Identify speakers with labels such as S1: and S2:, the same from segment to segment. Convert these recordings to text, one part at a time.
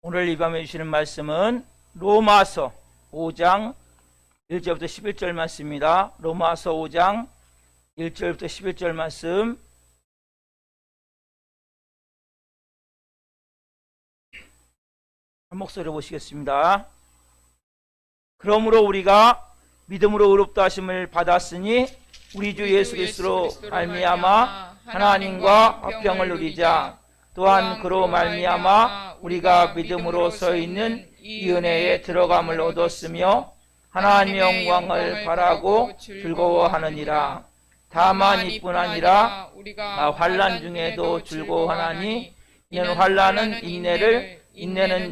S1: 오늘 이 밤에 주시는 말씀은 로마서 5장 1절부터 11절 말씀입니다. 로마서 5장 1절부터 11절 말씀. 한 목소리로 보시겠습니다. 그러므로 우리가 믿음으로 의롭다 하심을 받았으니 우리 주 예수 그리스도로 말미암아 하나님과 화평을 누리자. 또한 그로 말미암아 우리가 믿음으로 서 있는 이 은혜에 들어감을 얻었으며 하나님의 영광을 바라고 즐거워하느니라. 다만 이뿐 아니라 우리가 환난 중에도 즐거워하나니 이는 환난은 인내를, 인내는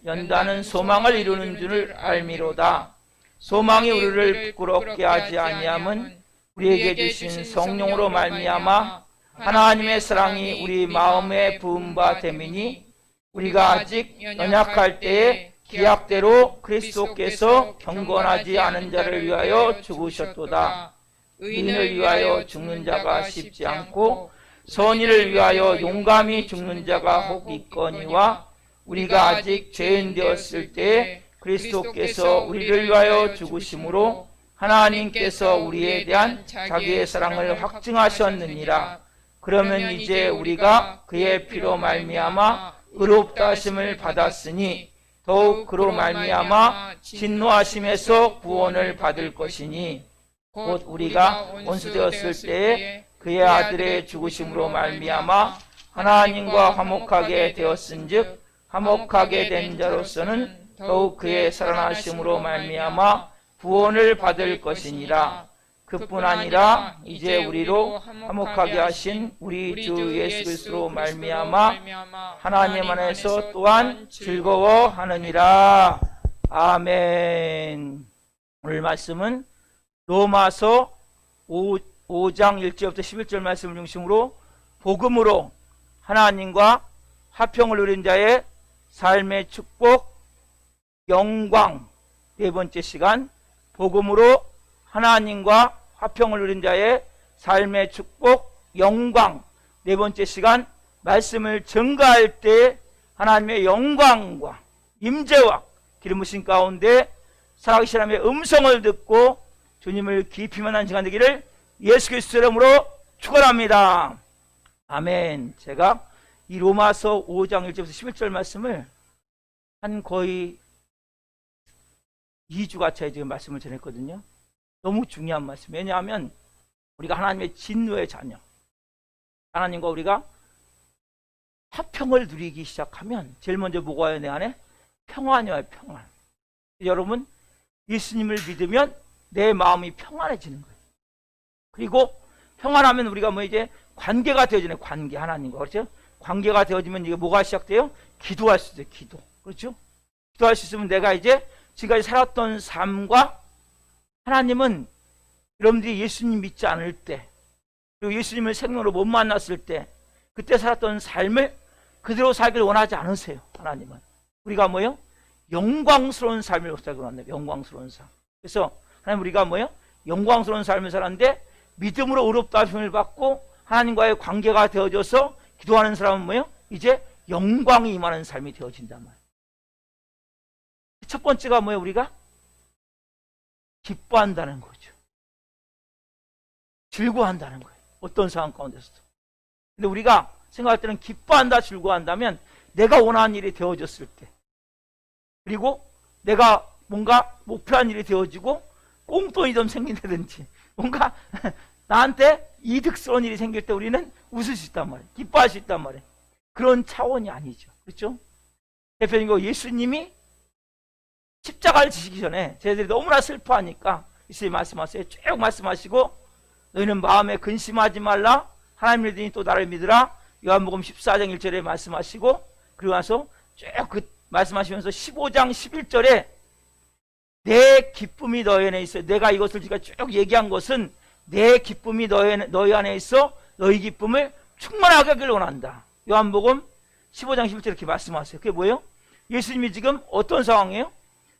S1: 연단은 소망을 이루는 줄 알미로다. 소망이 우리를 부끄럽게 하지 아니함은 우리에게 주신 성령으로 말미암아 하나님의 사랑이 우리 마음에 부은 바 됨이니 우리가 아직 연약할 때에 기약대로 그리스도께서 경건하지 않은 자를 위하여 죽으셨도다. 의인을 위하여 죽는 자가 쉽지 않고 선의를 위하여 용감히 죽는 자가 혹 있거니와 우리가 아직 죄인 되었을 때에 그리스도께서 우리를 위하여 죽으심으로 하나님께서 우리에 대한 자기의 사랑을 확증하셨느니라. 그러면 이제 우리가 그의 피로 말미암아 의롭다 하심을 받았으니 더욱 그로 말미암아 진노하심에서 구원을 받을 것이니 곧 우리가 원수되었을 때에 그의 아들의 죽으심으로 말미암아 하나님과 화목하게 되었은즉 화목하게 된 자로서는 더욱 그의 살아나심으로 말미암아 구원을 받을 것이니라. 그뿐 아니라 이제 우리로 화목하게 하신 우리 주 예수 그리스도로 말미암아 하나님 안에서 또한 즐거워하느니라. 아멘. 오늘 말씀은 로마서 5장 1절부터 11절 말씀을 중심으로 복음으로 하나님과 화평을 누린 자의 삶의 축복, 영광, 네 번째 시간 복음으로 하나님과 화평을 누린 자의 삶의 축복, 영광, 네 번째 시간 말씀을 증거할 때 하나님의 영광과 임재와 기름 부으신 가운데 살아계신 하나님의 음성을 듣고 주님을 깊이 만난 시간 되기를 예수 그리스도 이름으로 축원합니다. 아멘. 제가 이 로마서 5장 1절부터 11절 말씀을 한 거의 2주 가까이 지금 말씀을 전했거든요. 너무 중요한 말씀. 왜냐하면 우리가 하나님의 진노의 자녀, 하나님과 우리가 화평을 누리기 시작하면 제일 먼저 뭐가 와요? 내 안에 평안이 와요. 평안. 여러분, 예수님을 믿으면 내 마음이 평안해지는 거예요. 그리고 평안하면 우리가 뭐 이제 관계가 되어지는 관계, 하나님과. 그렇죠? 관계가 되어지면 이게 뭐가 시작돼요? 기도할 수 있어요. 기도. 그렇죠? 기도할 수 있으면 내가 이제 지금까지 살았던 삶과 하나님은 여러분들이 예수님 믿지 않을 때 그리고 예수님을 생명으로 못 만났을 때 그때 살았던 삶을 그대로 살기를 원하지 않으세요. 하나님은 우리가 뭐요? 영광스러운 삶을 살기 원한다. 영광스러운 삶. 그래서 하나님 우리가 뭐요? 영광스러운 삶을 살았는데 믿음으로 의롭다 하심을 받고 하나님과의 관계가 되어져서 기도하는 사람은 뭐요? 이제 영광이 임하는 삶이 되어진단 말이에요. 첫 번째가 뭐예요? 우리가 기뻐한다는 거죠. 즐거워한다는 거예요. 어떤 상황 가운데서도. 근데 우리가 생각할 때는 기뻐한다, 즐거워한다면 내가 원하는 일이 되어졌을 때, 그리고 내가 뭔가 목표한 일이 되어지고 꽁돈이 좀 생긴다든지 뭔가 나한테 이득스러운 일이 생길 때 우리는 웃을 수 있단 말이에요. 기뻐할 수 있단 말이에요. 그런 차원이 아니죠. 그렇죠? 대표적으로 예수님이 십자가를 지시기 전에 저희들이 너무나 슬퍼하니까 예수님이 말씀하세요. 쭉 말씀하시고 너희는 마음에 근심하지 말라. 하나님을 믿으니 또 나를 믿으라. 요한복음 14장 1절에 말씀하시고 그리고 나서 쭉 그 말씀하시면서 15장 11절에 내 기쁨이 너희 안에 있어요. 내가 이것을 제가 쭉 얘기한 것은 내 기쁨이 너희 안에 있어 너희 기쁨을 충만하게 하기를 원한다. 요한복음 15장 11절에 이렇게 말씀하세요. 그게 뭐예요? 예수님이 지금 어떤 상황이에요?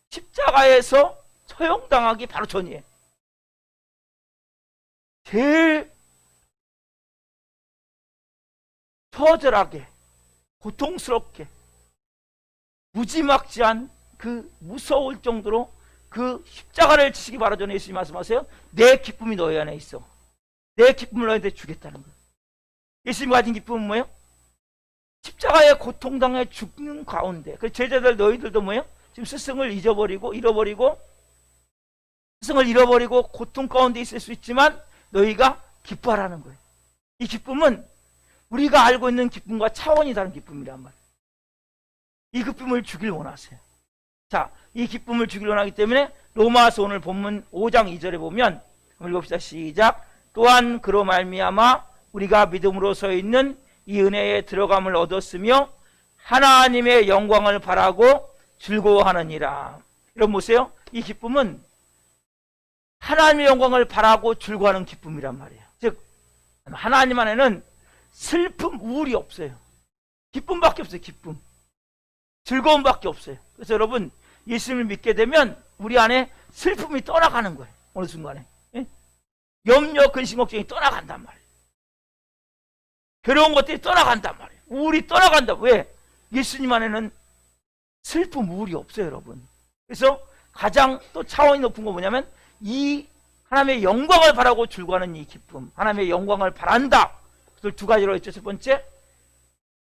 S1: 십자가에서 처형당하기 바로 전이에요. 제일 처절하게 고통스럽게 무지막지한 그 무서울 정도로 그 십자가를 지시기 바라전에 예수님 말씀하세요. 내 기쁨이 너희 안에 있어. 내 기쁨을 너희한테 주겠다는 거예요. 예수님 가진 기쁨은 뭐예요? 십자가의 고통당해 죽는 가운데 그 제자들 너희들도 뭐예요? 지금 스승을 잃어버리고 스승을 잃어버리고 고통 가운데 있을 수 있지만 너희가 기뻐하라는 거예요. 이 기쁨은 우리가 알고 있는 기쁨과 차원이 다른 기쁨이란 말이에요. 이 기쁨을 주길 원하세요. 자, 이 기쁨을 주길 원하기 때문에 로마서 오늘 본문 5장 2절에 보면 읽읍시다. 시작. 또한 그로 말미암아 우리가 믿음으로 서 있는 이 은혜에 들어감을 얻었으며 하나님의 영광을 바라고 즐거워하느니라. 여러분 보세요. 이 기쁨은 하나님의 영광을 바라고 즐거워하는 기쁨이란 말이에요. 즉 하나님 안에는 슬픔, 우울이 없어요. 기쁨밖에 없어요. 기쁨, 즐거움밖에 없어요. 그래서 여러분 예수님을 믿게 되면 우리 안에 슬픔이 떠나가는 거예요. 어느 순간에 염려, 근심, 걱정이 떠나간단 말이에요. 괴로운 것들이 떠나간단 말이에요. 우울이 떠나간다. 왜? 예수님 안에는 슬픔, 우울이 없어요, 여러분. 그래서 가장 또 차원이 높은 거 뭐냐면 이 하나님의 영광을 바라고 즐거워하는 이 기쁨, 하나님의 영광을 바란다. 그걸 두 가지로 했죠. 첫 번째,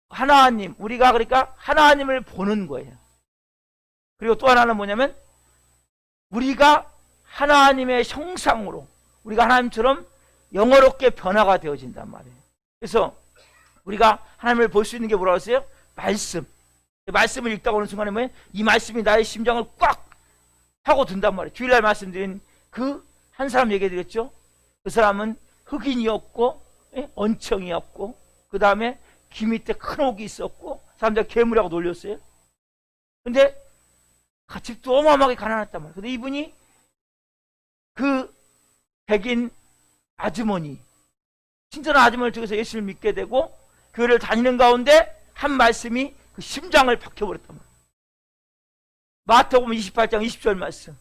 S1: 하나님, 우리가 그러니까 하나님을 보는 거예요. 그리고 또 하나는 뭐냐면 우리가 하나님의 형상으로 우리가 하나님처럼 영어롭게 변화가 되어진단 말이에요. 그래서 우리가 하나님을 볼 수 있는 게 뭐라고 했어요? 말씀. 말씀을 읽다 오는 순간에 뭐예요? 이 말씀이 나의 심장을 꽉 하고 든단 말이에요. 주일날 말씀드린 그 한 사람 얘기해 드렸죠? 그 사람은 흑인이었고 언청이었고 그 다음에 귀 밑에 큰 옥이 있었고 사람들 괴물이라고 놀렸어요. 근데 집도 어마어마하게 가난했단 말이에요. 근데 이분이 그 백인 아주머니, 친절한 아주머니를 통해서 예수를 믿게 되고 교회를 다니는 가운데 한 말씀이 그 심장을 박혀버렸단 말이에요. 마태복음 28장 20절 말씀.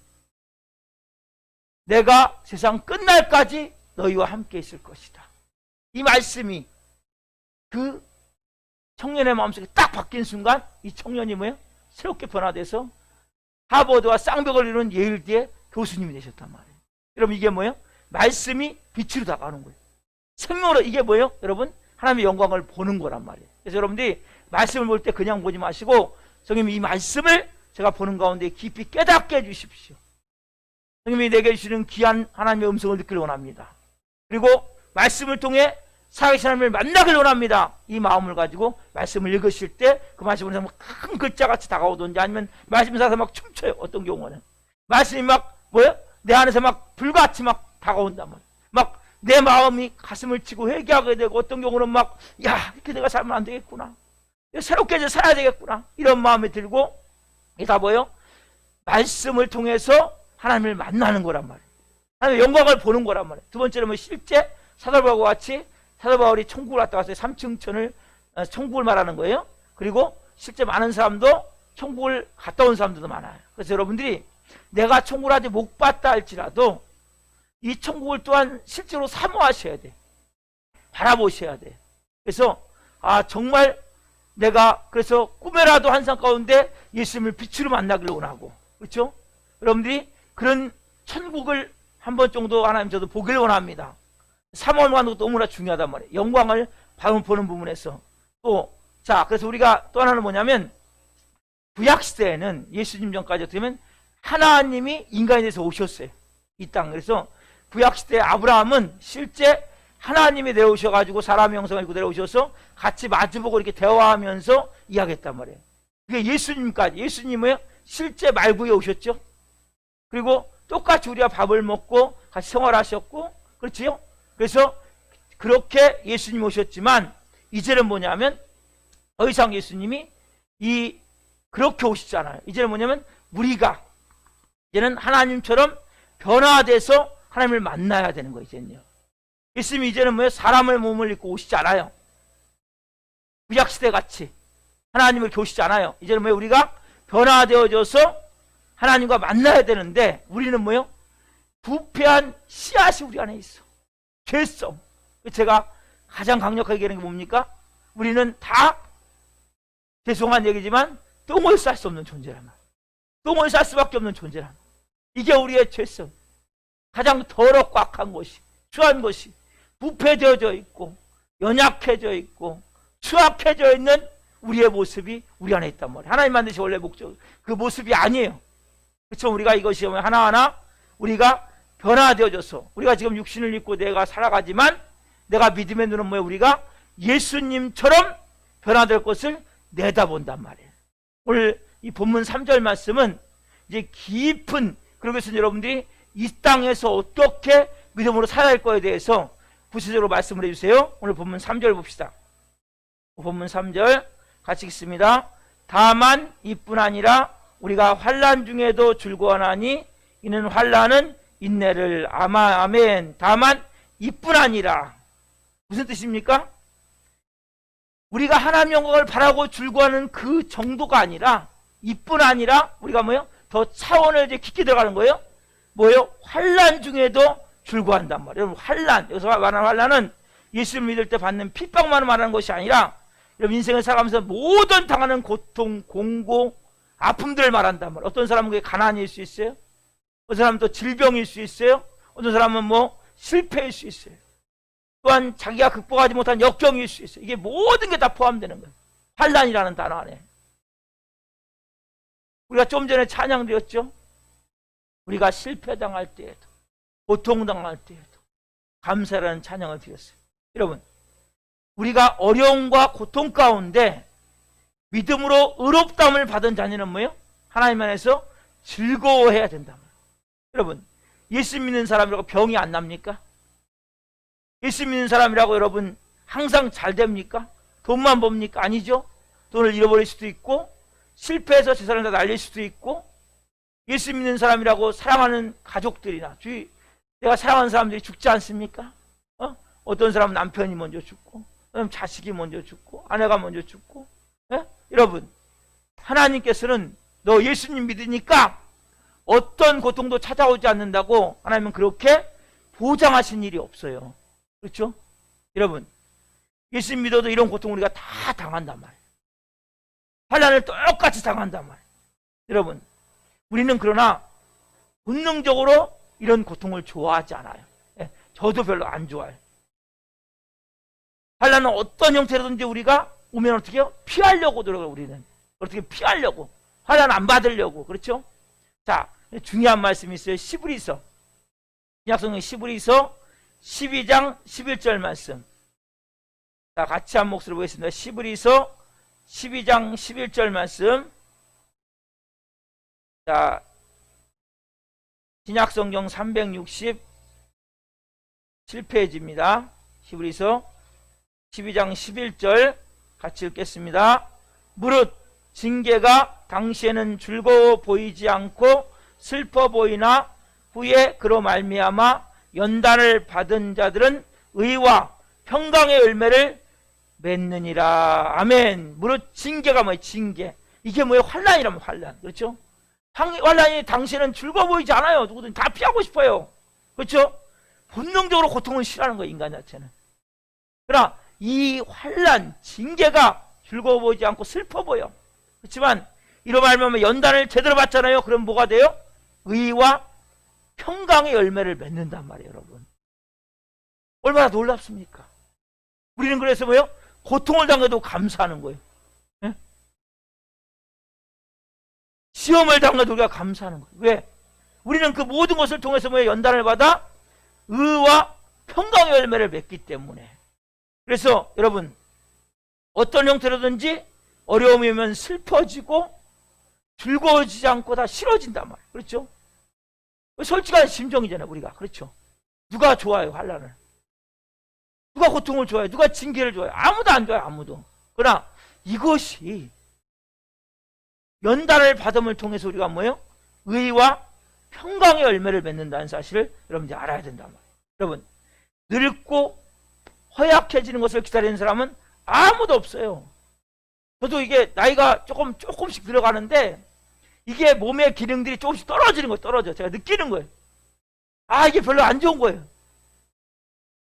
S1: 내가 세상 끝날까지 너희와 함께 있을 것이다. 이 말씀이 그 청년의 마음속에 딱 바뀐 순간 이 청년이 뭐예요? 새롭게 변화돼서 하버드와 쌍벽을 이루는 예일대의 교수님이 되셨단 말이에요. 여러분 이게 뭐예요? 말씀이 빛으로 다가오는 거예요. 생명으로 이게 뭐예요? 여러분 하나님의 영광을 보는 거란 말이에요. 그래서 여러분들이 말씀을 볼 때 그냥 보지 마시고 성령님 이 말씀을 제가 보는 가운데 깊이 깨닫게 해주십시오. 성령님이 내게 주시는 귀한 하나님의 음성을 듣기를 원합니다. 그리고 말씀을 통해 살아계신 하나님을 만나길 원합니다. 이 마음을 가지고 말씀을 읽으실 때 그 말씀을 큰 글자같이 다가오든지 아니면 말씀을 사서 막 춤춰요. 어떤 경우는 말씀이 막 뭐예요? 내 안에서 막 불같이 막 다가온단 말이에요. 막 내 마음이 가슴을 치고 회개하게 되고 어떤 경우는 막 야 이렇게 내가 살면 안 되겠구나, 새롭게 이제 살아야 되겠구나 이런 마음이 들고 이게 다 뭐예요? 말씀을 통해서 하나님을 만나는 거란 말이에요. 하나님의 영광을 보는 거란 말이에요. 두 번째는 뭐 실제 사도 바울과 같이 사도 바울이 천국을 갔다 왔어요. 3층천을 천국을 말하는 거예요. 그리고 실제 많은 사람도 천국을 갔다 온 사람들도 많아요. 그래서 여러분들이 내가 천국을 아직 못 봤다 할지라도 이 천국을 또한 실제로 사모하셔야 돼. 바라보셔야 돼. 그래서 정말 내가 그래서 꿈에라도 환상 가운데 예수님을 빛으로 만나기를 원하고, 그렇죠? 여러분들이 그런 천국을 한 번 정도 하나님 저도 보기를 원합니다. 사모하는 것도 너무나 중요하단 말이에요. 영광을 보는 부분에서 그래서 우리가 또 하나는 뭐냐면 구약시대에는 예수님 전까지 어떻게 보면 하나님이 인간에 대해서 오셨어요. 이 땅. 그래서 구약시대 아브라함은 실제 하나님이 내려오셔가지고 사람의 형상을 입고 내려오셔서 같이 마주보고 이렇게 대화하면서 이야기했단 말이에요. 그게 예수님까지. 예수님은 실제 말구에 오셨죠. 그리고 똑같이 우리가 밥을 먹고 같이 생활하셨고, 그렇지요? 그래서 그렇게 예수님 오셨지만 이제는 뭐냐면 더 이상 예수님이 그렇게 오시잖아요. 이제는 뭐냐면 우리가 이제는 하나님처럼 변화돼서 하나님을 만나야 되는 거예요. 이제는요. 예수님이 이제는 뭐예요? 사람의 몸을 입고 오시지 않아요. 구약시대 같이 하나님을 오시지 않아요. 이제는 뭐예요? 우리가 변화되어져서 하나님과 만나야 되는데 우리는 뭐예요? 부패한 씨앗이 우리 안에 있어. 죄성. 제가 가장 강력하게 얘기하는 게 뭡니까? 우리는 다 죄송한 얘기지만 똥을 쌀 수 없는 존재란 말이에요. 똥을 쌀 수밖에 없는 존재란 말이에요. 이게 우리의 죄성. 가장 더럽고 악한 것이, 추한 것이 부패되어져 있고 연약해져 있고 추악해져 있는 우리의 모습이 우리 안에 있단 말이에요. 하나님 만드신 원래 목적, 그 모습이 아니에요. 그렇죠? 우리가 이것이 하나하나 우리가 변화되어져서, 우리가 지금 육신을 입고 내가 살아가지만 내가 믿음의 눈은 뭐예요? 우리가 예수님처럼 변화될 것을 내다본단 말이에요. 오늘 이 본문 3절 말씀은 이제 깊은, 그러면서 여러분들이 이 땅에서 어떻게 믿음으로 살아야 할 거에 대해서 구체적으로 말씀을 해주세요. 오늘 본문 3절 봅시다. 본문 3절 같이 읽습니다. 다만 이뿐 아니라 우리가 환난 중에도 즐거워하나니 이는 환난은 인내를, 아멘. 다만 이뿐 아니라, 무슨 뜻입니까? 우리가 하나님 영광을 바라고 즐거워하는 그 정도가 아니라, 이뿐 아니라 우리가 뭐예요? 더 차원을 이제 깊게 들어가는 거예요. 뭐예요? 환난 중에도 즐거워한단 말이에요. 여러분, 환난, 여기서 말하는 환난은 예수를 믿을 때 받는 핍박만을 말하는 것이 아니라, 여러분 인생을 살아가면서 모든 당하는 고통, 공고, 아픔들을 말한단 말이에요. 어떤 사람은 그게 가난일 수 있어요. 어떤 사람은 또 질병일 수 있어요. 어떤 사람은 뭐 실패일 수 있어요. 또한 자기가 극복하지 못한 역경일 수 있어요. 이게 모든 게 다 포함되는 거예요. 환난이라는 단어 안에. 우리가 좀 전에 찬양드렸죠. 우리가 실패당할 때에도, 고통당할 때에도 감사라는 찬양을 드렸어요. 여러분, 우리가 어려움과 고통 가운데 믿음으로 의롭다함을 받은 자녀는 뭐예요? 하나님 안에서 즐거워해야 된다. 여러분, 예수 믿는 사람이라고 병이 안 납니까? 예수 믿는 사람이라고 여러분 항상 잘 됩니까? 돈만 법니까? 아니죠. 돈을 잃어버릴 수도 있고 실패해서 재산을 다 날릴 수도 있고, 예수 믿는 사람이라고 사랑하는 가족들이나 주위 내가 사랑하는 사람들이 죽지 않습니까? 어떤 사람은 남편이 먼저 죽고, 어떤 자식이 먼저 죽고, 아내가 먼저 죽고. 여러분, 하나님께서는 너 예수님 믿으니까 어떤 고통도 찾아오지 않는다고 하나님은 그렇게 보장하신 일이 없어요. 그렇죠? 여러분, 예수 믿어도 이런 고통 우리가 다 당한단 말이에요. 환난을 똑같이 당한단 말이에요. 여러분, 우리는 그러나 본능적으로 이런 고통을 좋아하지 않아요. 저도 별로 안 좋아해요. 환난은 어떤 형태로든지 우리가 오면 어떻게 해요? 피하려고 노력을, 우리는 어떻게 피하려고, 환난 안 받으려고. 그렇죠? 자, 중요한 말씀이 있어요. 시브리서, 신약성경 시브리서 12장 11절 말씀. 자, 같이 한 목소리로 보겠습니다. 시브리서 12장 11절 말씀. 자, 신약성경 367페이지입니다. 시브리서 12장 11절 같이 읽겠습니다. 무릇 징계가 당시에는 즐거워 보이지 않고 슬퍼 보이나 후에 그로 말미암아 연단을 받은 자들은 의와 평강의 열매를 맺느니라. 아멘. 무릇 징계가 뭐예요? 징계. 이게 뭐예요? 환난이라면 환난. 그렇죠? 환난이 당시에는 즐거워 보이지 않아요. 누구든 다 피하고 싶어요. 그렇죠? 본능적으로 고통을 싫어하는 거예요, 인간 자체는. 그러나 이 환난, 징계가 즐거워 보이지 않고 슬퍼 보여. 그렇지만 이로 말하면 연단을 제대로 받잖아요. 그럼 뭐가 돼요? 의와 평강의 열매를 맺는단 말이에요, 여러분. 얼마나 놀랍습니까? 우리는 그래서 뭐예요? 고통을 당해도 감사하는 거예요. 예? 시험을 당해도 우리가 감사하는 거예요. 왜? 우리는 그 모든 것을 통해서 뭐예요? 연단을 받아 의와 평강의 열매를 맺기 때문에. 그래서 여러분, 어떤 형태로든지 어려움이 오면 슬퍼지고 즐거워지지 않고 다 싫어진단 말이에요. 그렇죠? 솔직한 심정이잖아요, 우리가. 그렇죠? 누가 좋아요, 환난을? 누가 고통을 좋아해요? 누가 징계를 좋아해요? 아무도 안 좋아해요, 아무도. 그러나 이것이 연단을 받음을 통해서 우리가 뭐예요? 의와 평강의 열매를 맺는다는 사실을 여러분들이 알아야 된단 말이에요. 여러분, 늙고 허약해지는 것을 기다리는 사람은 아무도 없어요. 저도 이게 나이가 조금씩 들어가는데 이게 몸의 기능들이 조금씩 떨어지는 거예요. 떨어져. 제가 느끼는 거예요. 아, 이게 별로 안 좋은 거예요.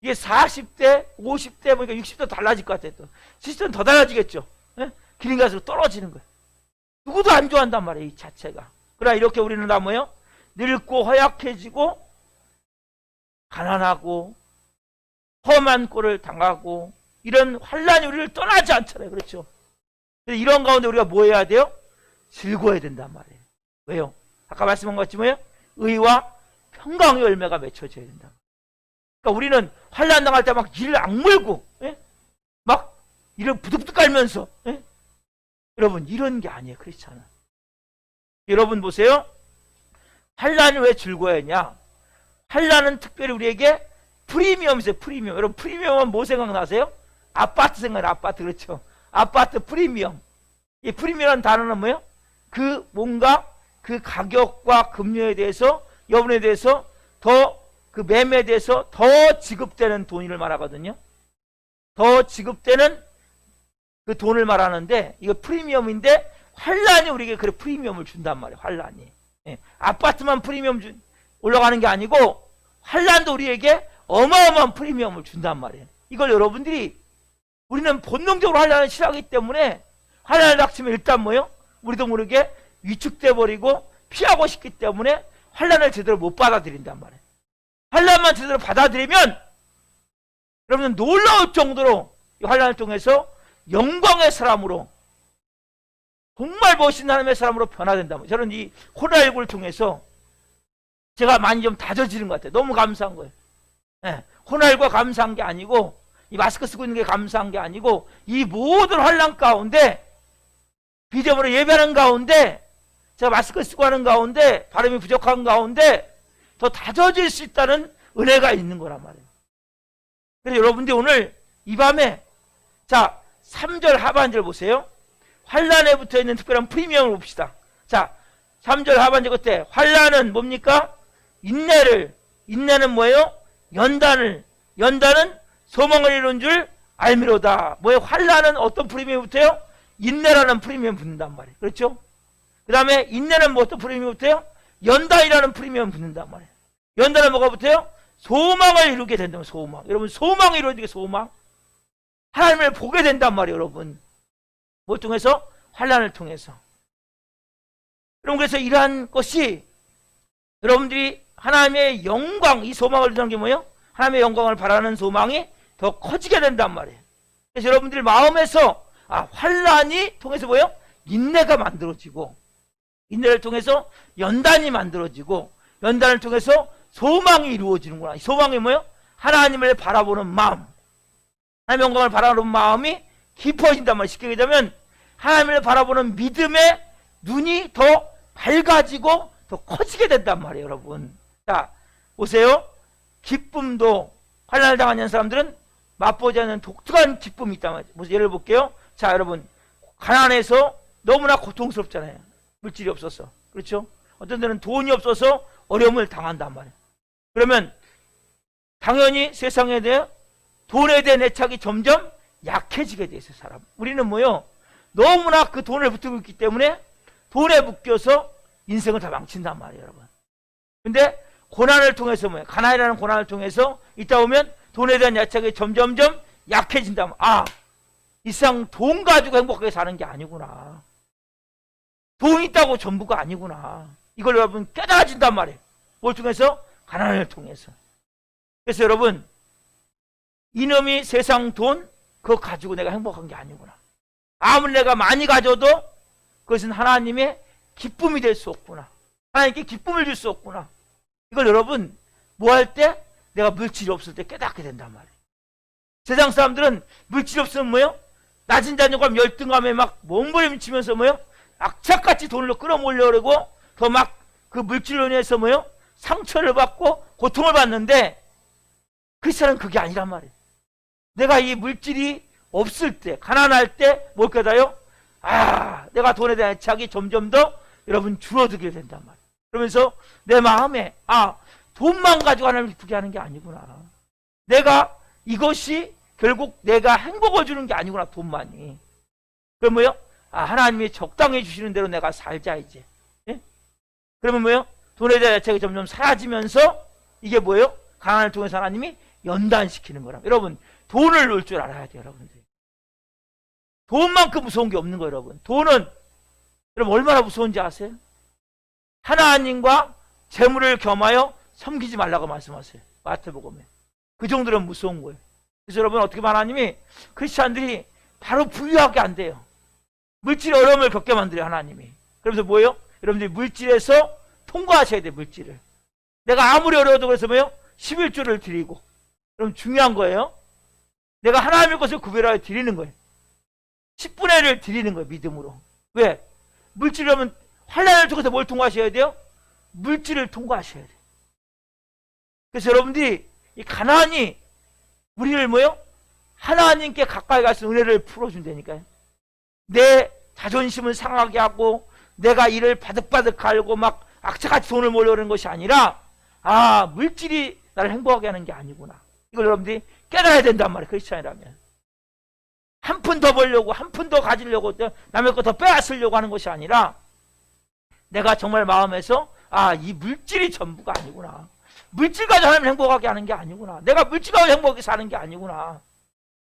S1: 이게 40대, 50대, 보니까 60대 달라질 것 같아요. 또 70대는 더 달라지겠죠. 예? 기능 갈수록 떨어지는 거예요. 누구도 안 좋아한단 말이에요, 이 자체가. 그러나 이렇게 우리는 다 뭐예요? 늙고 허약해지고 가난하고 험한 꼴을 당하고 이런 환난이 우리를 떠나지 않잖아요. 그렇죠? 그래서 이런 가운데 우리가 뭐 해야 돼요? 즐거워야 된단 말이에요. 왜요? 아까 말씀한 것 같지 뭐예요? 의와 평강의 열매가 맺혀져야 된다. 그러니까 우리는 환난 당할 때 막 이를 악물고, 예? 막 이를 부득부득 깔면서, 예? 여러분 이런 게 아니에요. 그렇지 않아요. 여러분 보세요. 환난이 왜 즐거워야 하냐? 환난은 특별히 우리에게 프리미엄이 있어요. 프리미엄. 여러분 프리미엄은 뭐 생각나세요? 아파트 생각나요. 아파트. 그렇죠? 아파트 프리미엄. 이 프리미엄이라는 단어는 뭐예요? 그 뭔가 그 가격과 금융에 대해서 여분에 대해서 더 그 매매에 대해서 더 지급되는 돈을 말하거든요. 더 지급되는 그 돈을 말하는데 이거 프리미엄인데 환란이 우리에게 그 프리미엄을 준단 말이에요. 환란이. 예. 아파트만 프리미엄 올라가는 게 아니고 환란도 우리에게 어마어마한 프리미엄을 준단 말이에요. 이걸 여러분들이 우리는 본능적으로 환란을 싫어하기 때문에 환란을 닥치면 일단 뭐예요? 우리도 모르게 위축돼 버리고 피하고 싶기 때문에 환란을 제대로 못 받아들인단 말이에요. 환란만 제대로 받아들이면 여러분은 놀라울 정도로 이 환란을 통해서 영광의 사람으로 정말 멋있는 하나님의 사람으로 변화된다. 저는 이 코로나19를 통해서 제가 많이 좀 다져지는 것 같아요. 너무 감사한 거예요. 네. 코로나19가 감사한 게 아니고 이 마스크 쓰고 있는 게 감사한 게 아니고 이 모든 환란 가운데 비대면으로 예배하는 가운데 제가 마스크 쓰고 하는 가운데 발음이 부족한 가운데 더 다져질 수 있다는 은혜가 있는 거란 말이에요. 그래서 여러분들이 오늘 이 밤에 자 3절 하반절 보세요. 환란에 붙어있는 특별한 프리미엄을 봅시다. 자 3절 하반절 끝에 환란은 뭡니까? 인내는 뭐예요? 연단은 소망을 이룬 줄 알미로다. 뭐예요? 환란은 어떤 프리미엄이 붙어요? 인내라는 프리미엄 붙는단 말이에요. 그렇죠? 그 다음에 인내는 뭐 어떤 프리미엄이 붙어요? 연단이라는 프리미엄 붙는단 말이에요. 연단은 뭐가 붙어요? 소망을 이루게 된다면 소망. 여러분 소망을 이루는 게 소망. 하나님을 보게 된단 말이에요. 여러분 뭘 통해서? 환란을 통해서. 여러분 그래서 이러한 것이 여러분들이 하나님의 영광, 이 소망을 이루는 게 뭐예요? 하나님의 영광을 바라는 소망이 더 커지게 된단 말이에요. 그래서 여러분들 마음에서 환란이 통해서 뭐예요? 인내가 만들어지고 인내를 통해서 연단이 만들어지고 연단을 통해서 소망이 이루어지는구나. 이 소망이 뭐예요? 하나님을 바라보는 마음. 하나님의 영광을 바라보는 마음이 깊어진단 말이에요. 쉽게 얘기하자면 하나님을 바라보는 믿음의 눈이 더 밝아지고 더 커지게 된단 말이에요. 여러분 자 보세요. 기쁨도 환난을 당하는 사람들은 맛보지 않는 독특한 기쁨이 있단 말이에요. 예를 볼게요. 자 여러분 가난해서 너무나 고통스럽잖아요. 물질이 없어서. 그렇죠? 어떤 데는 돈이 없어서 어려움을 당한단 말이에요. 그러면 당연히 세상에 대해 돈에 대한 애착이 점점 약해지게 돼 있어요. 사람. 우리는 뭐요? 너무나 그 돈을 붙들고 있기 때문에 돈에 묶여서 인생을 다 망친단 말이에요. 여러분. 근데 고난을 통해서 뭐예요? 가난이라는 고난을 통해서 있다 보면 돈에 대한 애착이 점점점 약해진다면 이 세상 돈 가지고 행복하게 사는 게 아니구나. 돈 있다고 전부가 아니구나. 이걸 여러분 깨달아진단 말이에요. 뭘 통해서? 가난을 통해서. 그래서 여러분 이놈이 세상 돈 그거 가지고 내가 행복한 게 아니구나. 아무리 내가 많이 가져도 그것은 하나님의 기쁨이 될 수 없구나. 하나님께 기쁨을 줄 수 없구나. 이걸 여러분 뭐 할 때? 내가 물질이 없을 때 깨닫게 된단 말이에요. 세상 사람들은 물질이 없으면 뭐예요? 낮은 자녀감 열등감에 막 몸부림치면서 뭐예요? 악착같이 돈을 끌어모으려고 더 막 그 물질로 인해서 뭐예요? 상처를 받고 고통을 받는데 크리스찬은 그게 아니란 말이에요. 내가 이 물질이 없을 때 가난할 때 뭘 깨달아요? 내가 돈에 대한 애착이 점점 더 여러분 줄어들게 된단 말이에요. 그러면서 내 마음에 돈만 가지고 하나님을 기쁘게 하는 게 아니구나. 내가 이것이 결국 내가 행복을 주는 게 아니구나. 돈만이. 그럼 뭐요? 하나님이 적당히 주시는 대로 내가 살자 이제. 예? 그러면 뭐요? 돈에 대한 애착이 점점 사라지면서 이게 뭐예요? 가난을 통해서 하나님이 연단시키는 거라. 여러분 돈을 놓을 줄 알아야 돼요. 여러분들. 돈만큼 무서운 게 없는 거예요. 여러분. 돈은 여러분 얼마나 무서운지 아세요? 하나님과 재물을 겸하여 섬기지 말라고 말씀하세요. 마태복음에. 그 정도로 무서운 거예요. 그래서 여러분 어떻게 보면 하나님이 크리스찬들이 바로 부유하게 안 돼요. 물질의 어려움을 겪게 만들어요, 하나님이. 그러면서 뭐예요? 여러분들이 물질에서 통과하셔야 돼요, 물질을. 내가 아무리 어려워도 그래서 뭐예요? 11조를 드리고. 그럼 중요한 거예요. 내가 하나님의 것을 구별하여 드리는 거예요. 10분의 1을 드리는 거예요, 믿음으로. 왜? 물질이라면 환난을 통해서 뭘 통과하셔야 돼요? 물질을 통과하셔야 돼요. 그래서 여러분들이 이 가난이 우리를 뭐요? 하나님께 가까이 갈수 있는 은혜를 풀어준다니까요. 내 자존심을 상하게 하고 내가 이를 바득바득 갈고 막 악착같이 돈을 몰려오는 것이 아니라 물질이 나를 행복하게 하는 게 아니구나. 이걸 여러분들이 깨달아야 된단 말이에요. 크리스찬이라면. 한 푼 더 벌려고 한 푼 더 가지려고 남의 거 더 빼앗으려고 하는 것이 아니라 내가 정말 마음에서 이 물질이 전부가 아니구나. 물질 가지고 하나님을 행복하게 하는 게 아니구나. 내가 물질 가지고 행복하게 사는 게 아니구나.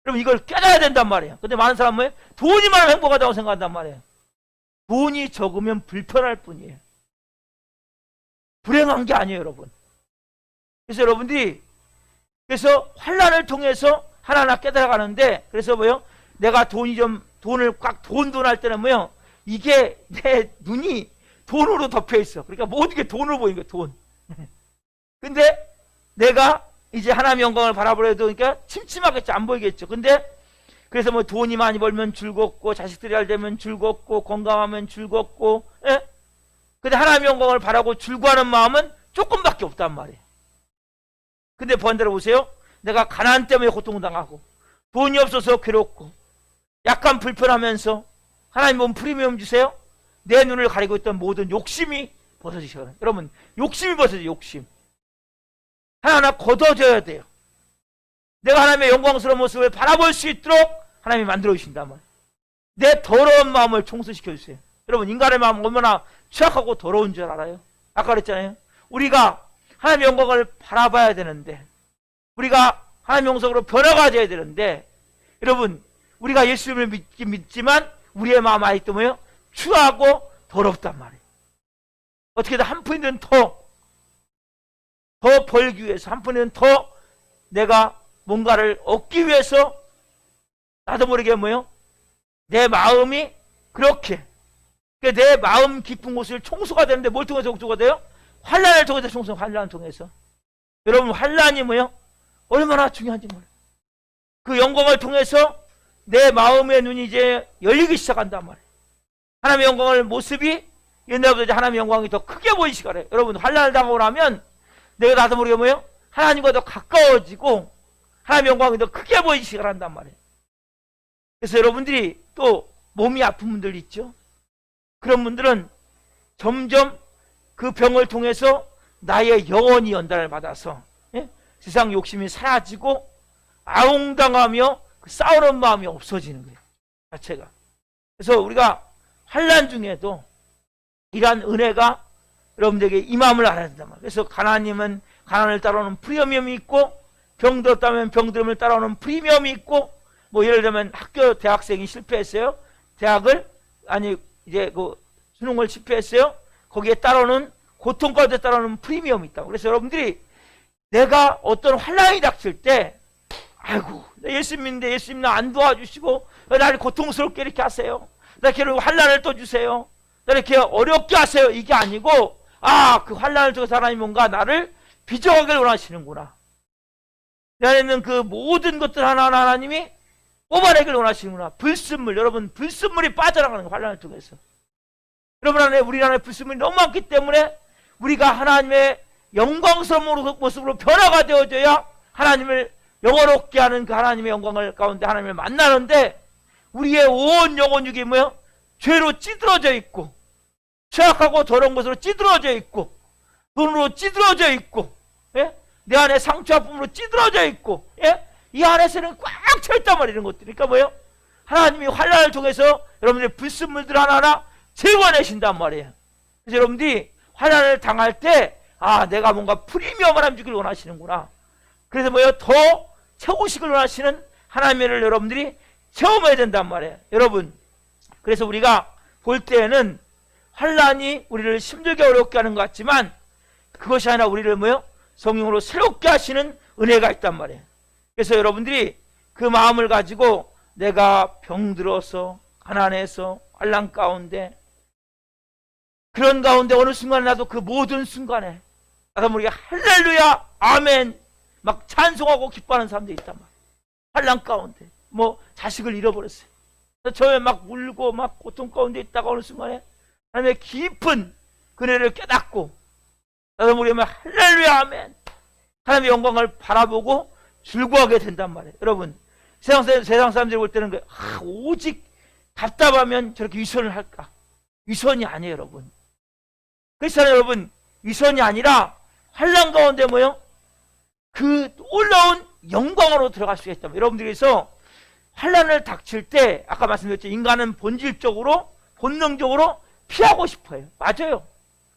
S1: 여러분 이걸 깨달아야 된단 말이에요. 근데 많은 사람은 돈이 많으면 행복하다고 생각한단 말이에요. 돈이 적으면 불편할 뿐이에요. 불행한 게 아니에요, 여러분. 그래서 여러분들이 환난을 통해서 하나하나 깨달아가는데, 그래서 뭐요? 내가 돈을 꽉 돈할 때는 뭐요? 이게 내 눈이 돈으로 덮여 있어. 그러니까 모든 게 돈으로 보이는 거예요, 돈. 근데 내가 이제 하나님의 영광을 바라보려도 그러니까 침침하겠죠. 안 보이겠죠. 근데 그래서 뭐 돈이 많이 벌면 즐겁고 자식들이 잘 되면 즐겁고 건강하면 즐겁고, 예? 근데 하나님의 영광을 바라고 즐거워하는 마음은 조금밖에 없단 말이에요. 근데 반대로 보세요. 내가 가난 때문에 고통당하고 돈이 없어서 괴롭고 약간 불편하면서 하나님 몸 프리미엄 주세요. 내 눈을 가리고 있던 모든 욕심이 벗어지셔요. 여러분 욕심이 벗어져요. 욕심. 하나하나 걷어져야 돼요. 내가 하나님의 영광스러운 모습을 바라볼 수 있도록 하나님이 만들어 주신단 말이에요. 내 더러운 마음을 청소시켜 주세요. 여러분 인간의 마음은 얼마나 취약하고 더러운 줄 알아요? 아까 그랬잖아요. 우리가 하나님의 영광을 바라봐야 되는데, 우리가 하나님의 영광으로 변화가 돼야 되는데, 여러분 우리가 예수님을 믿지만 우리의 마음 아직도 뭐예요? 추하고 더럽단 말이에요. 어떻게든 한 푼이든 더 벌기 위해서, 한 푼이든 더 내가 뭔가를 얻기 위해서 나도 모르게 뭐예요? 내 마음이 그렇게 내 마음 깊은 곳을 청소가 되는데 뭘 통해서 청소가 돼요? 환난을 통해서 청소, 환난을 통해서. 여러분 환난이 뭐예요? 얼마나 중요한지 몰라요. 그 영광을 통해서 내 마음의 눈이 이제 열리기 시작한단 말이에요. 하나님의 영광을 모습이 옛날보다 이제 하나님의 영광이 더 크게 보이기 시작해요. 여러분 환난을 당하고 나면 내가 나도 모르게 뭐예요? 하나님과 더 가까워지고 하나님의 영광이 더 크게 보이기 시작한단 말이에요. 그래서 여러분들이 또 몸이 아픈 분들 있죠? 그런 분들은 점점 그 병을 통해서 나의 영혼이 연단을 받아서 세상 욕심이 사라지고 아웅당하며 그 싸우는 마음이 없어지는 거예요. 자체가. 그래서 우리가 환난 중에도 이러한 은혜가 여러분들에게 임함을 알아야 된단 말이에요. 그래서 가난이면 가난을 따라오는 프리미엄이 있고, 병들었다면 병들음을 따라오는 프리미엄이 있고, 뭐 예를 들면 학교 대학생이 실패했어요. 대학을 이제 그 수능을 실패했어요. 거기에 따라오는 고통 가운데 따라오는 프리미엄이 있다고. 그래서 여러분들이 내가 어떤 환난이 닥칠 때 아이고 나 예수님 믿는데 예수님 나 안 도와주시고 왜 나를 고통스럽게 이렇게 하세요? 나 결국 환난을 또 주세요. 나 이렇게 어렵게 하세요. 이게 아니고 그 환난을 통해서 하나님 뭔가 나를 빚어가길 원하시는구나. 내 안에 있는 그 모든 것들 하나하나 하나님이 뽑아내길 원하시는구나. 불순물, 여러분 불순물이 빠져나가는 거예요. 환난을 통해서. 여러분 안에 우리 안에 불순물이 너무 많기 때문에 우리가 하나님의 영광스러운 모습으로 변화가 되어져야 하나님을 영원롭게 하는 그 하나님의 영광을 가운데 하나님을 만나는데, 우리의 온 영혼 육이 뭐예요? 죄로 찌들어져 있고 죄악하고 더러운 것으로 찌들어져 있고 돈으로 찌들어져 있고, 예? 내 안에 상처 아픔으로 찌들어져 있고, 예? 이 안에서는 꽉 차있단 말이에요. 이런 것들이. 그러니까 뭐예요? 하나님이 환난을 통해서 여러분들의 불순물들 하나하나 제거해내신단 말이에요. 그래서 여러분들이 환난을 당할 때 내가 뭔가 프리미엄을 하나님 주길 원하시는구나. 그래서 뭐예요? 더 채우시길 원하시는 하나님의 은혜를 여러분들이 체험해야 된단 말이에요. 여러분, 그래서 우리가 볼 때에는 환란이 우리를 힘들게 어렵게 하는 것 같지만 그것이 아니라 우리를 뭐요? 성령으로 새롭게 하시는 은혜가 있단 말이에요. 그래서 여러분들이 그 마음을 가지고 내가 병들어서 가난해서 환란 가운데 그런 가운데 어느 순간에 나도 그 모든 순간에 나도 모르게 할렐루야 아멘 막 찬송하고 기뻐하는 사람들이 있단 말이에요. 환란 가운데 뭐 자식을 잃어버렸어요. 저에 막 울고 막 고통 가운데 있다가 어느 순간에 하나님의 깊은 그네를 깨닫고 나도 모르게 할렐루야 아멘 하나님의 영광을 바라보고 즐거워하게 된단 말이에요. 여러분 세상 사람들이 볼 때는 오직 답답하면 저렇게 위선을 할까? 위선이 아니에요 여러분. 그렇잖아요 여러분. 위선이 아니라 환난 가운데 뭐요? 그 놀라운 영광으로 들어갈 수가 있다. 여러분들께서 환난을 닥칠 때 아까 말씀드렸죠. 인간은 본질적으로 본능적으로 피하고 싶어요. 맞아요.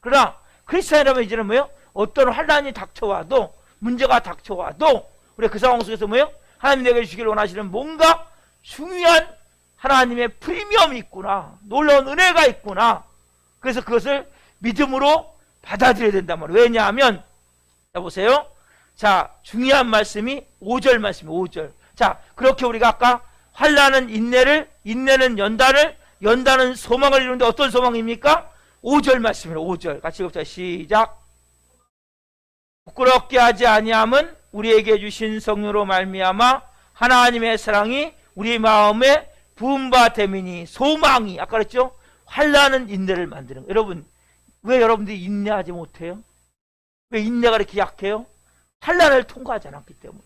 S1: 그러나 크리스찬이라면 이제는 뭐요? 어떤 환난이 닥쳐와도 문제가 닥쳐와도 우리가 그 상황 속에서 뭐요? 하나님 내게 주시기를 원하시는 뭔가 중요한 하나님의 프리미엄이 있구나. 놀라운 은혜가 있구나. 그래서 그것을 믿음으로 받아들여야 된단 말이에요. 왜냐하면 자 보세요. 자 중요한 말씀이 5절 말씀이에요. 5절. 자 그렇게 우리가 아까 환난은 인내를, 인내는 연단을, 연단은 소망을 이루는데 어떤 소망입니까? 5절 말씀이에요. 5절 같이 읽읍시다. 시작. 부끄럽게 하지 아니함은 우리에게 주신 성령으로 말미암아 하나님의 사랑이 우리 마음에 부은 바 됨이니 소망이 아까 그랬죠? 환난은 인내를 만드는 거예요. 여러분 왜 여러분들이 인내하지 못해요? 왜 인내가 이렇게 약해요? 환난을 통과하지 않았기 때문에.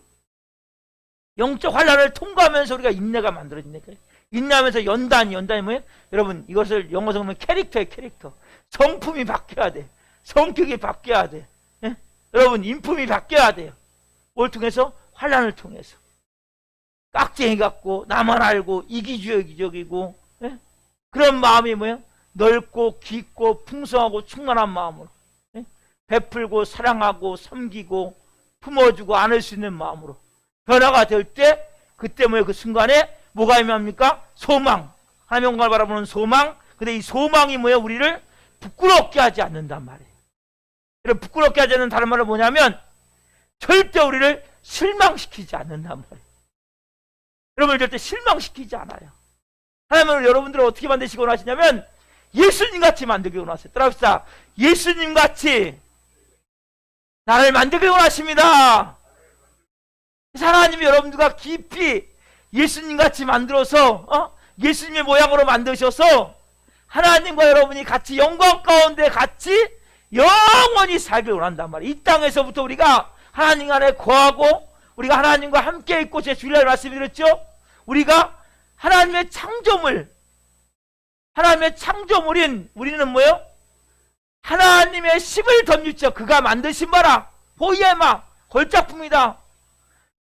S1: 영적 환난을 통과하면서 우리가 인내가 만들어진다니까요. 인내하면서 연단이 뭐예요? 여러분 이것을 영어 성으면 캐릭터예요. 캐릭터. 성품이 바뀌어야 돼. 성격이 바뀌어야 돼. 예? 여러분 인품이 바뀌어야 돼요. 뭘 통해서? 환난을 통해서. 깍쟁이 같고 나만 알고 이기주의적이고 예? 그런 마음이 뭐예요? 넓고 깊고 풍성하고 충만한 마음으로 예? 베풀고 사랑하고 섬기고 품어주고 안을 수 있는 마음으로 변화가 될 때 그때 뭐예요? 그 순간에 뭐가 임합니까? 소망. 하나님의 영광을 바라보는 소망. 근데 이 소망이 뭐예요? 우리를 부끄럽게 하지 않는단 말이에요. 부끄럽게 하지 않는 다른 말은 뭐냐면 절대 우리를 실망시키지 않는단 말이에요. 여러분을 절대 실망시키지 않아요. 하나님은 여러분들을 어떻게 만드시고 원하시냐면 예수님같이 만들기 원하세요. 따라합시다. 예수님같이 나를 만들기 원하십니다. 하나님이 여러분들과 깊이 예수님같이 만들어서 예수님의 모양으로 만드셔서 하나님과 여러분이 같이 영광 가운데 같이 영원히 살길 원한단 말이에요. 이 땅에서부터 우리가 하나님 안에 거하고 우리가 하나님과 함께 있고 제 주일날 말씀드렸죠. 우리가 하나님의 창조물인 우리는 뭐예요? 하나님의 심을 덧입죠. 그가 만드신 바라 보이에마 걸작품이다.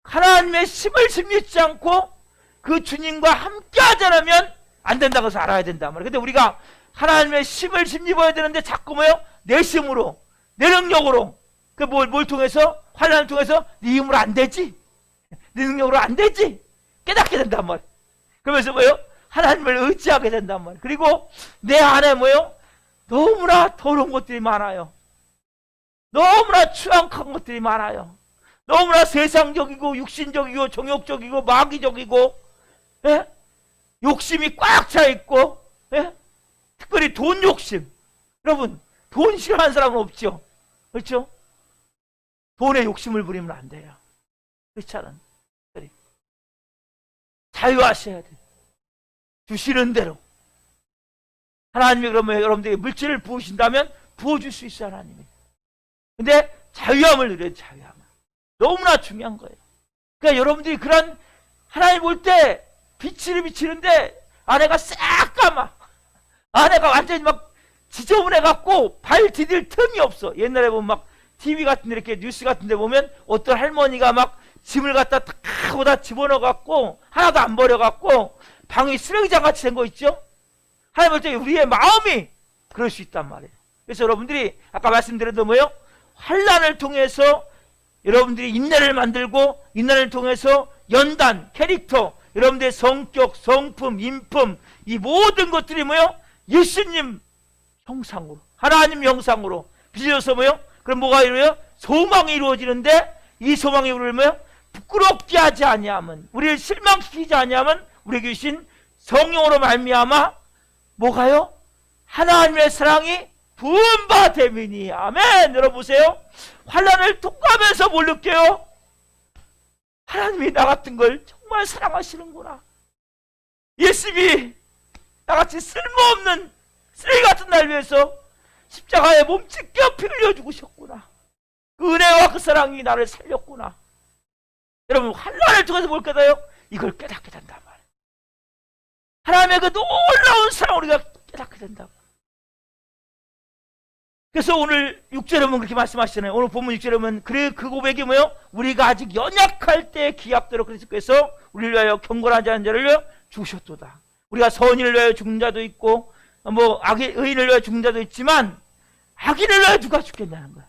S1: 하나님의 심을 심지 않고 그 주님과 함께 하지 않으면 안 된다고 해서 알아야 된단 말이에요. 근데 우리가 하나님의 심을 심입어야 되는데 자꾸 뭐예요? 내 심으로 내 능력으로 그 뭘 통해서? 환난을 통해서 네 힘으로 안 되지. 네 능력으로 안 되지. 깨닫게 된단 말이에요. 그러면서 뭐예요? 하나님을 의지하게 된단 말이에요. 그리고 내 안에 뭐예요? 너무나 더러운 것들이 많아요. 너무나 추악한 것들이 많아요. 너무나 세상적이고 육신적이고 정욕적이고 마귀적이고 예? 욕심이 꽉 차 있고 예? 특별히 돈 욕심. 여러분 돈 싫어하는 사람은 없죠. 그렇죠? 돈에 욕심을 부리면 안 돼요. 그렇지 않아요? 자유하셔야 돼요. 주시는 대로. 하나님이 그러면 여러분들에게 물질을 부으신다면 부어줄 수 있어요. 하나님이. 근데 자유함을 누려야 자유함을. 너무나 중요한 거예요. 그러니까 여러분들이 그런 하나님 볼 때 비치는데 아내가 싹 감아. 아내가 완전히 막 지저분해갖고 발 디딜 틈이 없어. 옛날에 보면 막 TV 같은 데 이렇게 뉴스 같은 데 보면 어떤 할머니가 막 짐을 갖다 탁 하고 집어넣어갖고 하나도 안 버려갖고 방이 쓰레기장 같이 된 거 있죠? 하나님 볼 때 우리의 마음이 그럴 수 있단 말이에요. 그래서 여러분들이 아까 말씀드렸던 뭐예요? 환난을 통해서 여러분들이 인내를 만들고 인내를 통해서 연단, 캐릭터, 여러분들의 성격, 성품, 인품 이 모든 것들이 뭐예요? 예수님 형상으로, 하나님 형상으로 빚어서 뭐요? 그럼 뭐가 이루어요? 소망이 이루어지는데, 이 소망이 우리를 뭐요? 부끄럽게 하지 아니하면, 우리를 실망시키지 아니하면 우리에게 주신 성령으로 말미암아 뭐가요? 하나님의 사랑이 부은 바 됨이니. 아멘. 여러분 보세요. 환난을 통과하면서 뭘 느껴요? 하나님이 나 같은 걸 정말 사랑하시는구나. 예수님이 나같이 쓸모없는 쓰레기 같은 날 위해서 십자가에 몸 찢겨 피 흘려 죽으셨구나. 그 은혜와 그 사랑이 나를 살렸구나. 여러분 환난을 통해서 뭘 깨달아요? 이걸 깨닫게 된단 말이에요. 하나님의 그 놀라운 사랑을 우리가 깨닫게 된다고. 그래서 오늘 6절에 보면 그렇게 말씀하시잖아요. 오늘 본문 6절에 보면 그래 그 고백이 뭐예요? 우리가 아직 연약할 때 기약대로 그리스도께서 우리를 위하여 경건하지 않은 자를 죽으셨도다. 우리가 선인을 위하여 죽는 자도 있고 의인을 위하여 죽는 자도 있지만 악인을 위하여 누가 죽겠냐는 거예요.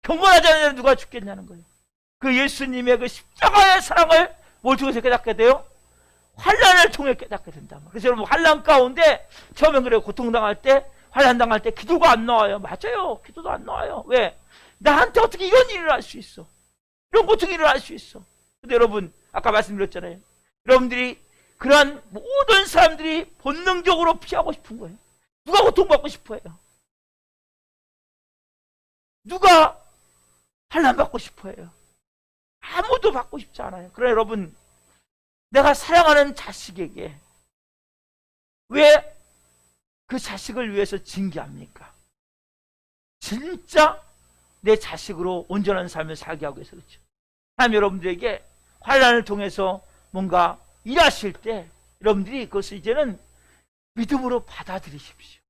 S1: 경건하지 않은 자는 누가 죽겠냐는 거예요. 그 예수님의 그 십자가의 사랑을 뭘 통해서 깨닫게 돼요? 환난을 통해 깨닫게 된다. 그래서 여러분 환난 가운데 처음엔 그래요. 고통당할 때, 환난 당할 때 기도가 안 나와요. 맞아요. 기도도 안 나와요. 왜? 나한테 어떻게 이런 일을 할 수 있어? 이런 고통이 일어날 수 있어. 근데 여러분 아까 말씀드렸잖아요. 여러분들이 그러한 모든 사람들이 본능적으로 피하고 싶은 거예요. 누가 고통받고 싶어해요? 누가 환난 받고 싶어해요? 아무도 받고 싶지 않아요. 그러나 여러분 내가 사랑하는 자식에게 왜 그 자식을 위해서 징계합니까? 진짜 내 자식으로 온전한 삶을 살게 하기 위해서 그렇죠. 하나님 여러분들에게 환난을 통해서 뭔가 일하실 때 여러분들이 그것을 이제는 믿음으로 받아들이십시오.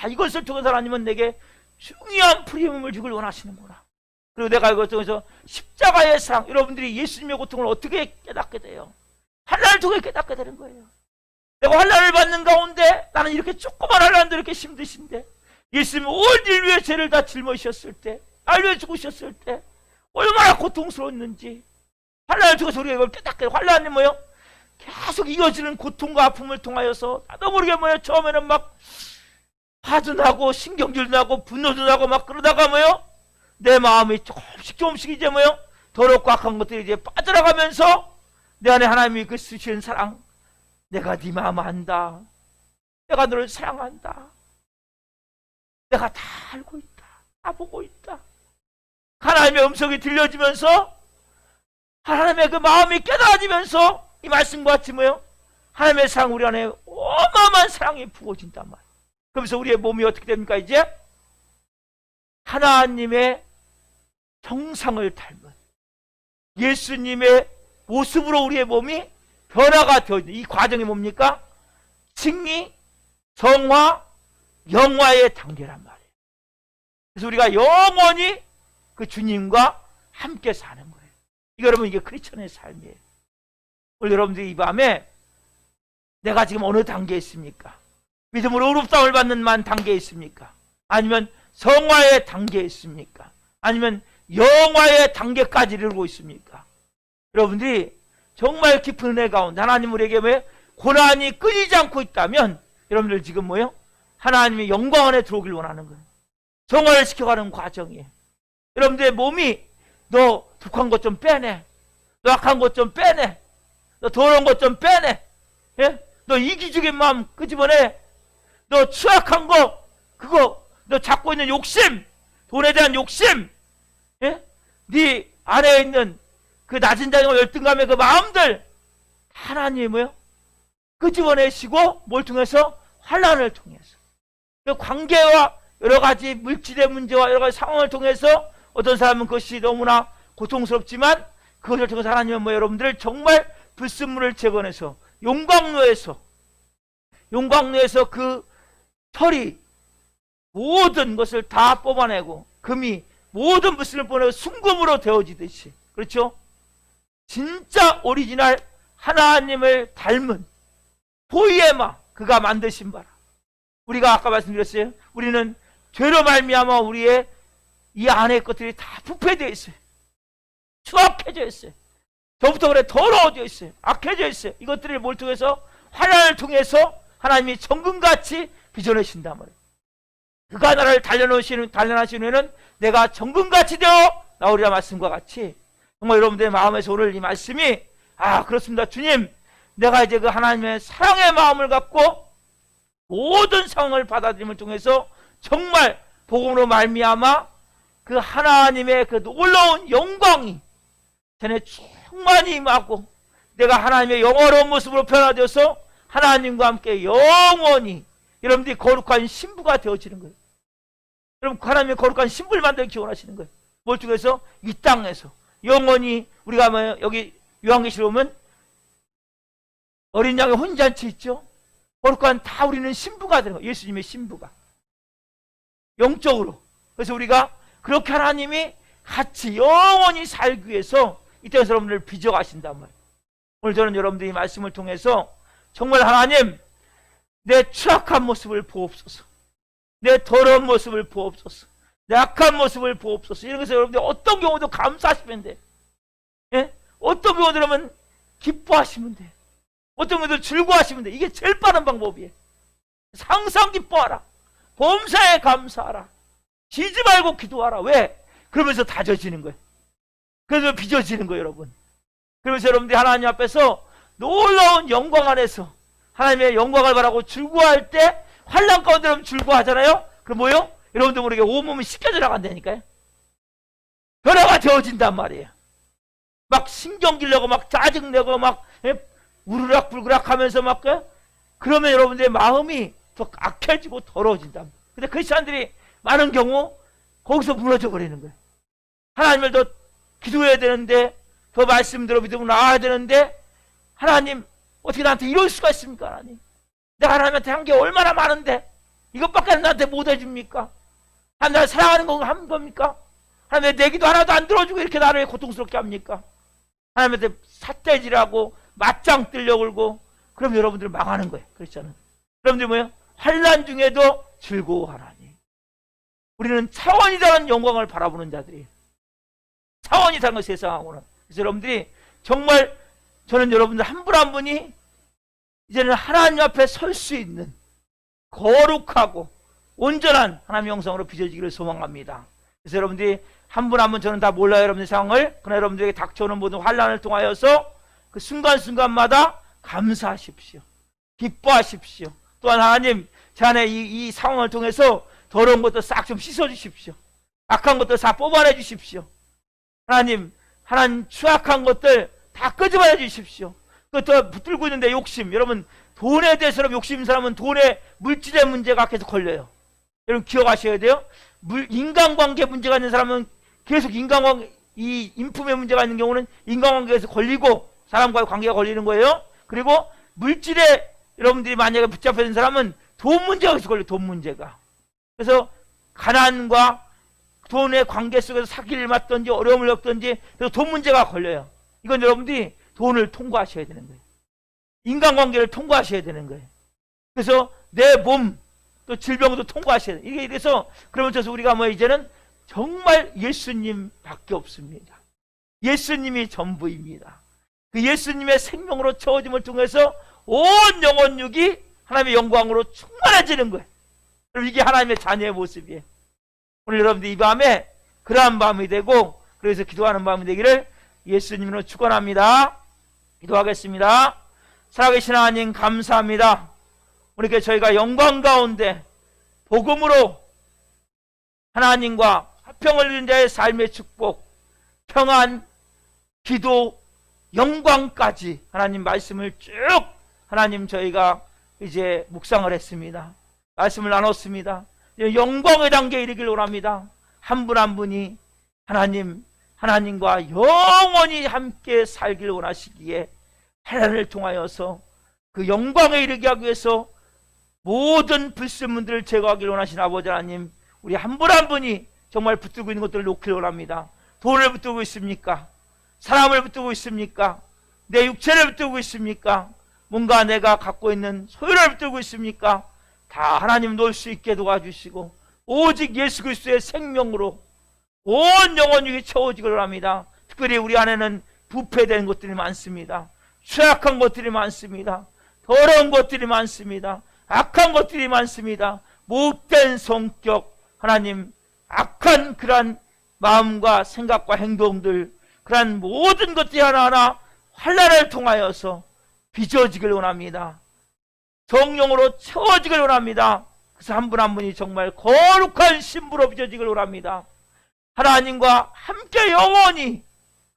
S1: 이것을 통해서 하나님은 내게 중요한 프리미엄을 주길 원하시는구나. 그리고 내가 이것을 통해서 십자가의 사랑, 여러분들이 예수님의 고통을 어떻게 깨닫게 돼요? 환난을 통해 깨닫게 되는 거예요. 내가 환난을 받는 가운데 나는 이렇게 조그만 환난도 이렇게 힘드신데 예수님이 온 인류의 죄를 다 짊어지셨을 때, 날 위해 죽으셨을 때 얼마나 고통스러웠는지 환난을 통해서 우리가 이걸 깨닫게 돼요. 환난이 뭐예요? 계속 이어지는 고통과 아픔을 통하여서 나도 모르게 뭐예요? 처음에는 막 화도 나고 신경질도 나고 분노도 나고 막 그러다가 뭐예요? 내 마음이 조금씩 이제 뭐예요? 더럽고 악한 것들이 이제 빠져나가면서 내 안에 하나님이 그 주시는 사랑, 내가 네 마음 안다. 내가 너를 사랑한다. 내가 다 알고 있다. 다 보고 있다. 하나님의 음성이 들려지면서 하나님의 그 마음이 깨달아지면서 이 말씀과 같이 뭐예요? 하나님의 사랑 우리 안에 어마어마한 사랑이 부어진단 말이에요. 그러면서 우리의 몸이 어떻게 됩니까? 이제 하나님의 형상을 닮은 예수님의 모습으로 우리의 몸이 변화가 되어지는 이 과정이 뭡니까? 칭의, 성화, 영화의 단계란 말이에요. 그래서 우리가 영원히 그 주님과 함께 사는 거예요. 이거 여러분 이게 크리스천의 삶이에요. 오늘 여러분들이 이 밤에 내가 지금 어느 단계에 있습니까? 믿음으로 의롭다함을 받는 만 단계에 있습니까? 아니면 성화의 단계에 있습니까? 아니면 영화의 단계까지 이르고 있습니까? 여러분들이 정말 깊은 은혜 가운데 하나님 우리에게 왜 고난이 끊이지 않고 있다면 여러분들 지금 뭐예요? 하나님의 영광 안에 들어오길 원하는 거예요. 성화를 시켜가는 과정이에요. 여러분들의 몸이 너 독한 것 좀 빼내. 너 악한 것 좀 빼내. 너 더러운 것 좀 빼내. 예? 너 이기적인 마음 끄집어내. 너 추악한 거 그거 너 잡고 있는 욕심, 돈에 대한 욕심, 예? 네 안에 있는 그 낮은 자녀와 열등감의 그 마음들 하나님이 뭐요? 끄집어내시고 뭘 통해서? 환난을 통해서 그 관계와 여러 가지 물질의 문제와 여러 가지 상황을 통해서 어떤 사람은 그것이 너무나 고통스럽지만 그것을 통해서 하나님은 뭐 여러분들 정말 불순물을 제거해서 용광로에서 그 털이 모든 것을 다 뽑아내고 금이 모든 불순을 뽑아내고 순금으로 되어지듯이 그렇죠? 진짜 오리지널 하나님을 닮은 포이에마 그가 만드신 바라. 우리가 아까 말씀드렸어요. 우리는 죄로 말미암아 우리의 이 안의 것들이 다 부패되어 있어요. 추악해져 있어요. 저부터 그래 더러워져 있어요. 악해져 있어요. 이것들을 뭘 통해서? 환난을 통해서 하나님이 정금같이 빚어내신단 말이에요. 그가 나를 단련하신 후에는 내가 정금같이 되어 나오리라 말씀과 같이 정말 여러분들의 마음에서 오늘 이 말씀이 그렇습니다. 주님, 내가 이제 그 하나님의 사랑의 마음을 갖고 모든 상황을 받아들임을 통해서 정말 복음으로 말미암아 그 하나님의 그 놀라운 영광이 전에 충만히 임하고 내가 하나님의 영화로운 모습으로 변화되어서 하나님과 함께 영원히 여러분들이 거룩한 신부가 되어지는 거예요. 여러분, 하나님의 거룩한 신부를 만들기 기원하시는 거예요. 뭘 통해서? 이 땅에서 영원히 우리가 여기 요한계시록 보면 어린 양의 혼잔치 있죠. 거룩한 다 우리는 신부가 되는 거예요. 예수님의 신부가 영적으로. 그래서 우리가 그렇게 하나님이 같이 영원히 살기 위해서 이 땅에서 여러분들을 빚어가신단 말이에요. 오늘 저는 여러분들이 말씀을 통해서 정말 하나님, 내 추악한 모습을 보옵소서, 내 더러운 모습을 보옵소서, 내 악한 모습을 보옵소서. 이런 것을 여러분들 어떤 경우도 감사하시면 돼. 예? 어떤 경우들은 기뻐하시면 돼. 어떤 경우도 즐거워하시면 돼. 이게 제일 빠른 방법이에요. 항상 기뻐하라. 범사에 감사하라. 쉬지 말고 기도하라. 왜? 그러면서 다져지는 거예요. 그래서 빚어지는 거예요, 여러분. 그러면서 여러분들이 하나님 앞에서 놀라운 영광 안에서 하나님의 영광을 바라고 즐거워할 때 환난 가운데 여러분 즐거워하잖아요. 그럼 뭐요? 여러분들 모르게 온몸이 씻겨져 나간다니까요. 변화가 되어진단 말이에요. 막 신경질내고 막 짜증내고 막 우르락불그락 하면서 막 그러면 여러분들의 마음이 더 악해지고 더러워진다. 근데 크리스찬들이 많은 경우 거기서 무너져 버리는 거예요. 하나님을 더 기도해야 되는데, 더 말씀대로 믿음으로 나아야 되는데, 하나님 어떻게 나한테 이럴 수가 있습니까? 하나님, 내가 하나님한테 한 게 얼마나 많은데 이것밖에 나한테 못 해줍니까? 하나님 나를 사랑하는 거 한 겁니까? 하나님 내 기도 하나도 안 들어주고 이렇게 나를 고통스럽게 합니까? 하나님한테 삿대질하고 맞짱 뜨려고 그러고, 그럼 여러분들 망하는 거예요. 그렇잖아요. 여러분들 뭐예요? 환난 중에도 즐거워하라니. 우리는 차원이 다른 영광을 바라보는 자들이에요. 차원이 다른 것, 세상하고는. 그래서 여러분들이 정말, 저는 여러분들 한 분 한 분이 이제는 하나님 앞에 설 수 있는 거룩하고 온전한 하나님의 영성으로 빚어지기를 소망합니다. 그래서 여러분들이 한 분 한 분, 저는 다 몰라요, 여러분의 상황을. 그러나 여러분들에게 닥쳐오는 모든 환난을 통하여서 그 순간순간마다 감사하십시오. 기뻐하십시오. 또한 하나님, 제 안에 이 상황을 통해서 더러운 것도 싹 좀 씻어주십시오. 악한 것도 다 뽑아내 주십시오. 하나님 추악한 것들 다 끄집어내 주십시오. 또 붙들고 있는데 욕심, 여러분 돈에 대해서 욕심인 사람은 돈에 물질의 문제가 계속 걸려요. 여러분 기억하셔야 돼요. 인간관계 문제가 있는 사람은 계속 이 인품의 문제가 있는 경우는 인간관계에서 걸리고 사람과의 관계가 걸리는 거예요. 그리고 물질에 여러분들이 만약에 붙잡혀 있는 사람은 돈 문제가 계속 걸려요. 돈 문제가. 그래서 가난과 돈의 관계 속에서 사기를 맞든지 어려움을 겪든지 그래서 돈 문제가 걸려요. 이건 여러분들이 돈을 통과하셔야 되는 거예요. 인간관계를 통과하셔야 되는 거예요. 그래서 내 몸, 또 질병도 통과하셔야 돼요. 이게 그래서 그러면서 우리가 이제는 정말 예수님밖에 없습니다. 예수님이 전부입니다. 그 예수님의 생명으로 채워짐을 통해서 온 영혼육이 하나님의 영광으로 충만해지는 거예요. 그럼 이게 하나님의 자녀의 모습이에요. 오늘 여러분들 이 밤에 그러한 밤이 되고, 그래서 기도하는 밤이 되기를 예수님으로 축원합니다. 기도하겠습니다. 살아계신 하나님 감사합니다. 우리께 저희가 영광 가운데 복음으로 하나님과 화평을 이룬 자의 삶의 축복, 평안, 기도, 영광까지 하나님 말씀을 쭉 하나님 저희가 이제 묵상을 했습니다. 말씀을 나눴습니다. 영광의 단계에 이르길 원합니다. 한 분 한 분이 하나님과 영원히 함께 살길 원하시기에 환난을 통하여서 그 영광에 이르게 하기 위해서 모든 불순물들을 제거하길 원하신 아버지 하나님, 우리 한 분 한 분이 정말 붙들고 있는 것들을 놓길 원합니다. 돈을 붙들고 있습니까? 사람을 붙들고 있습니까? 내 육체를 붙들고 있습니까? 뭔가 내가 갖고 있는 소유를 붙들고 있습니까? 다 하나님 놓을 수 있게 도와주시고 오직 예수 그리스도의 생명으로 온 영혼육이 채워지기를 합니다. 특별히 우리 안에는 부패된 것들이 많습니다. 취약한 것들이 많습니다. 더러운 것들이 많습니다. 악한 것들이 많습니다. 못된 성격, 하나님 악한 그러한 마음과 생각과 행동들, 그러한 모든 것들이 하나하나 환난을 통하여서 빚어지길 원합니다. 성령으로 채워지길 원합니다. 그래서 한 분 한 분이 정말 거룩한 신부로 빚어지길 원합니다. 하나님과 함께 영원히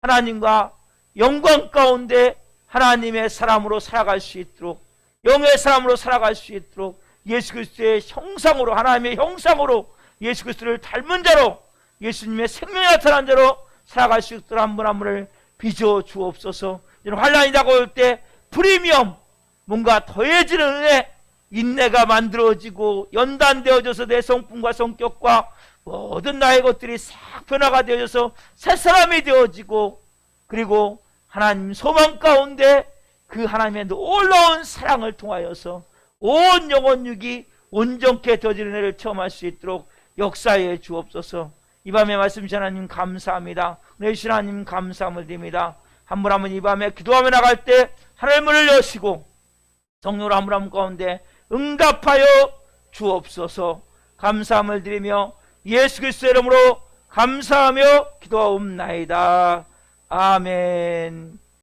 S1: 하나님과 영광 가운데 하나님의 사람으로 살아갈 수 있도록, 영의 사람으로 살아갈 수 있도록 예수 그리스도의 형상으로, 하나님의 형상으로 예수 그리스도를 닮은 자로, 예수님의 생명이 나타난 자로 살아갈 수 있도록 한 분 한 분을 빚어 주옵소서. 이런 환난이 다가올 때 프리미엄, 뭔가 더해지는 은혜, 인내가 만들어지고 연단되어져서 내 성품과 성격과 모든 나의 것들이 싹 변화가 되어져서 새 사람이 되어지고, 그리고 하나님 소망 가운데 그 하나님의 놀라운 사랑을 통하여서 온 영혼 육이 온전케 되어지는 은혜를 체험할 수 있도록 역사해 주옵소서. 이 밤에 말씀 주신 하나님 감사합니다. 은혜 주신 하나님 감사함을 드립니다. 한 분 한 분 이 밤에 기도하며 나갈 때 하늘의 문을 여시고 성령으로 한 분 한 분 가운데 응답하여 주옵소서. 감사함을 드리며 예수 그리스도의 이름으로 감사하며 기도하옵나이다. 아멘.